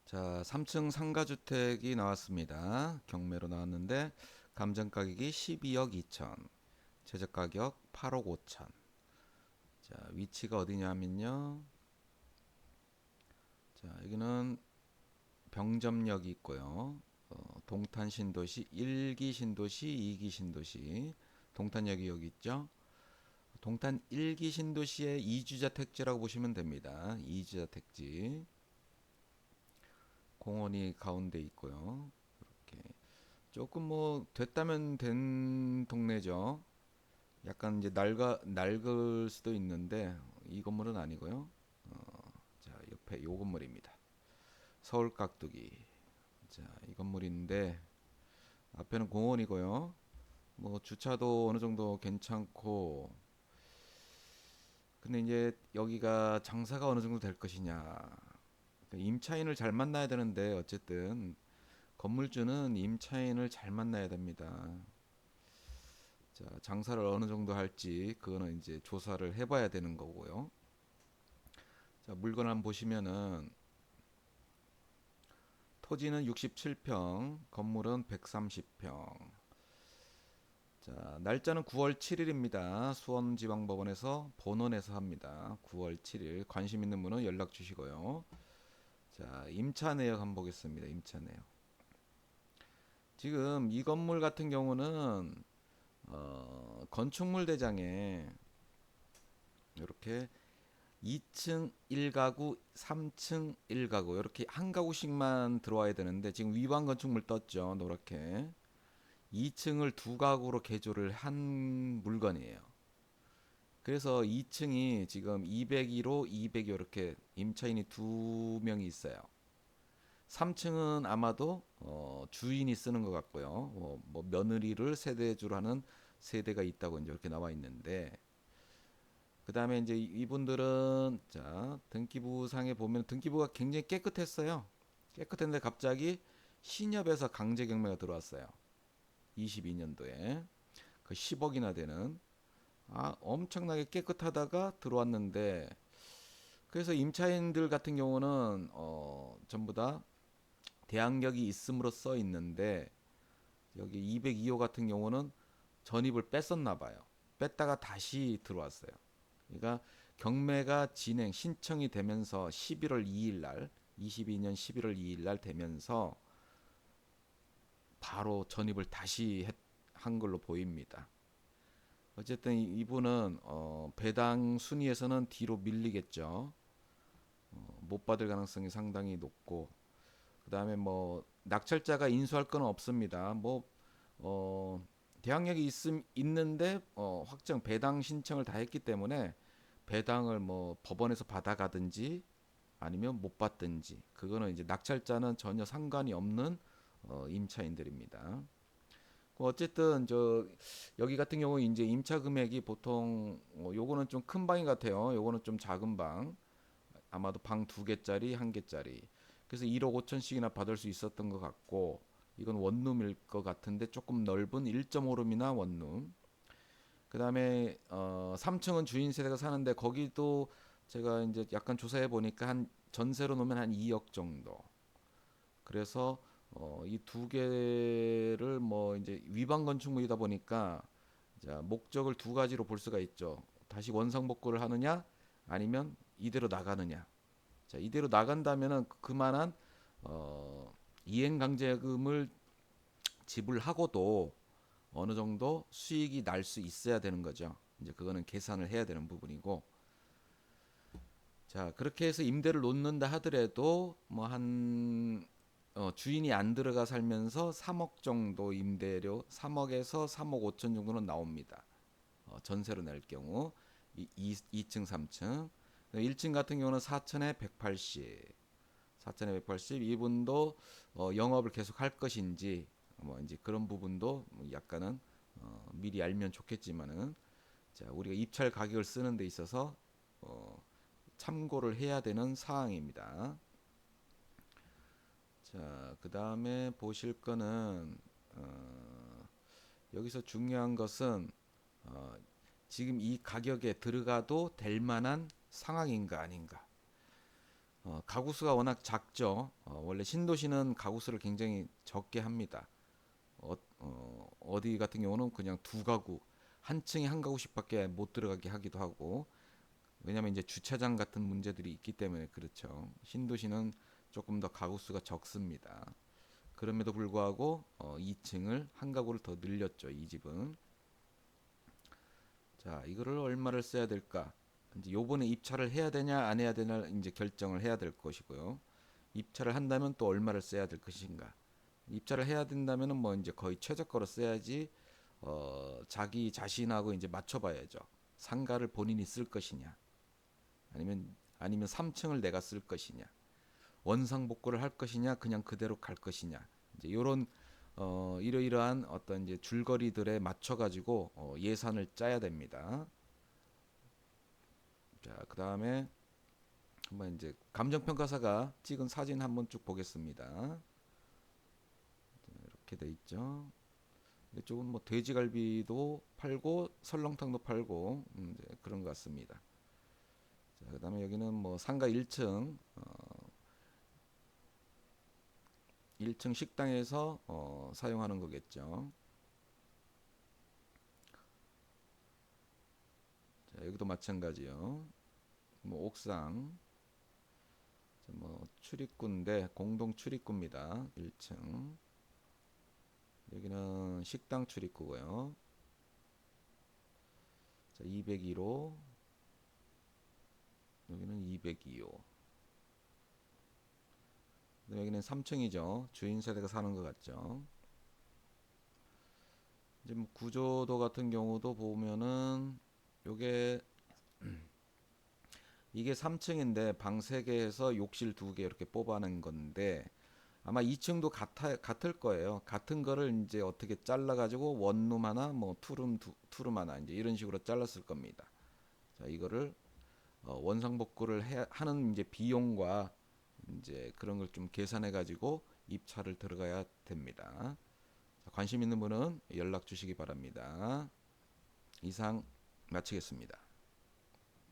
자, 3층 상가주택이 나왔습니다. 경매로 나왔는데 감정 가격이 12억 2천, 최저 가격 8억 5천. 자, 위치가 어디냐면요. 자, 여기는 병점역이 있고요. 동탄 신도시 1기 신도시, 2기 신도시. 동탄역이 여기 있죠. 동탄 1기 신도시의 이주자 택지라고 보시면 됩니다. 이주자 택지. 공원이 가운데 있고요. 이렇게 조금 뭐 됐다면 된 동네죠. 약간 이제 낡을 수도 있는데 이 건물은 아니고요. 자, 옆에 요 건물입니다. 서울 깍두기. 자, 이 건물인데 앞에는 공원이고요. 뭐 주차도 어느 정도 괜찮고, 근데 이제 여기가 장사가 어느 정도 될 것이냐. 그러니까 임차인을 잘 만나야 되는데 어쨌든 건물주는 임차인을 잘 만나야 됩니다. 자, 장사를 어느 정도 할지 그거는 이제 조사를 해봐야 되는 거고요. 자, 물건 한번 보시면은 토지는 67평, 건물은 130평. 자, 날짜는 9월 7일입니다. 수원지방법원에서 본원에서 합니다. 9월 7일. 관심 있는 분은 연락 주시고요. 자, 임차 내역 한번 보겠습니다. 임차 내역. 지금 이 건물 같은 경우는 건축물 대장에 이렇게 2층 1가구, 3층 1가구 이렇게 한 가구씩만 들어와야 되는데 지금 위반 건축물 떴죠. 노랗게. 2층을 두 가구로 개조를 한 물건이에요. 그래서 2층이 지금 202로 202 이렇게 임차인이 두 명이 있어요. 3층은 아마도 주인이 쓰는 것 같고요. 뭐 며느리를 세대주로 하는 세대가 있다고 이제 이렇게 나와 있는데, 그 다음에 이제 이분들은 자 등기부상에 보면 등기부가 굉장히 깨끗했어요. 깨끗했는데 갑자기 신협에서 강제 경매가 들어왔어요. 22년도에 그 10억이나 되는 엄청나게 깨끗하다가 들어왔는데, 그래서 임차인들 같은 경우는 전부 다 대항력이 있음으로 써 있는데 여기 202호 같은 경우는 전입을 뺐었나 봐요. 뺐다가 다시 들어왔어요. 그러니까 경매가 신청이 되면서 11월 2일 날 22년 11월 2일 날 되면서 바로 전입을 다시 한 걸로 보입니다. 어쨌든 이분은 배당 순위에서는 뒤로 밀리겠죠. 못 받을 가능성이 상당히 높고, 그 다음에 뭐 낙찰자가 인수할 건 없습니다. 뭐 어, 대항력이 있는데 확정 배당 신청을 다 했기 때문에 배당을 뭐 법원에서 받아가든지 아니면 못 받든지, 그거는 이제 낙찰자는 전혀 상관이 없는 임차인들입니다. 어쨌든 여기 같은 경우 이제 임차 금액이 보통 요거는 좀 큰 방인 것 같아요. 요거는 좀 작은 방, 아마도 방 두 개짜리 한 개짜리. 그래서 1억 5천씩이나 받을 수 있었던 것 같고, 이건 원룸일 것 같은데 조금 넓은 1.5룸이나 원룸. 그 다음에 3층은 주인 세대가 사는데 거기도 제가 이제 약간 조사해 보니까 한 전세로 놓으면 한 2억 정도. 그래서 이 두 개를 뭐 이제 위반 건축물이다 보니까 자, 목적을 두 가지로 볼 수가 있죠. 다시 원상복구를 하느냐, 아니면 이대로 나가느냐. 자, 이대로 나간다면은 그만한 이행강제금을 지불하고도 어느 정도 수익이 날 수 있어야 되는 거죠. 이제 그거는 계산을 해야 되는 부분이고, 자, 그렇게 해서 임대를 놓는다 하더라도 뭐 한 주인이 안 들어가 살면서 3억 정도 임대료, 3억에서 3억 5천 정도는 나옵니다. 전세로 낼 경우 2층, 3층. 1층 같은 경우는 4천에 180, 4천에 180. 이분도 영업을 계속 할 것인지 뭐 이제 그런 부분도 뭐 약간은 미리 알면 좋겠지만은, 자, 우리가 입찰 가격을 쓰는 데 있어서 어, 참고를 해야 되는 사항입니다. 자, 그 다음에 보실 거는 여기서 중요한 것은 어, 지금 이 가격에 들어가도 될 만한 상황인가 아닌가. 가구수가 워낙 작죠. 원래 신도시는 가구수를 굉장히 적게 합니다. 어디 같은 경우는 그냥 두 가구, 한 층에 한 가구씩밖에 못 들어가게 하기도 하고, 왜냐하면 이제 주차장 같은 문제들이 있기 때문에 그렇죠. 신도시는 조금 더 가구수가 적습니다. 그럼에도 불구하고 2층을 한 가구를 더 늘렸죠. 이 집은. 자, 이거를 얼마를 써야 될까? 이제 요번에 입찰을 해야 되냐 안 해야 되냐 이제 결정을 해야 될 것이고요. 입찰을 한다면 또 얼마를 써야 될 것인가? 입찰을 해야 된다면은 뭐 이제 거의 최저가로 써야지 자기 자신하고 이제 맞춰봐야죠. 상가를 본인이 쓸 것이냐, 아니면 3층을 내가 쓸 것이냐, 원상복구를 할 것이냐, 그냥 그대로 갈 것이냐. 이제 요런 이러이러한 어떤 이제 줄거리들에 맞춰 가지고 예산을 짜야 됩니다. 자, 그다음에 한번 이제 감정평가사가 찍은 사진 한번 쭉 보겠습니다. 이렇게 돼 있죠. 이쪽은 뭐 돼지갈비도 팔고 설렁탕도 팔고 이제 그런 것 같습니다. 자, 그다음에 여기는 뭐 상가 1층 1층 식당에서 사용하는 거겠죠. 자, 여기도 마찬가지요. 뭐 옥상, 뭐 출입구인데 공동 출입구입니다. 1층. 여기는 식당 출입구고요. 자, 202호. 여기는 202호. 여기는 3층이죠. 주인 세대가 사는 것 같죠. 이제 뭐 구조도 같은 경우도 보면은 요게 이게 3층인데 방 3개에서 욕실 2개 이렇게 뽑아낸 건데 아마 2층도 같을 거예요. 같은 거를 이제 어떻게 잘라 가지고 원룸 하나 뭐 투룸 하나 이제 이런 식으로 잘랐을 겁니다. 자, 이거를 원상복구를 하는 이제 비용과 이제 그런 걸 좀 계산해 가지고 입찰을 들어가야 됩니다. 자, 관심 있는 분은 연락 주시기 바랍니다. 이상 마치겠습니다.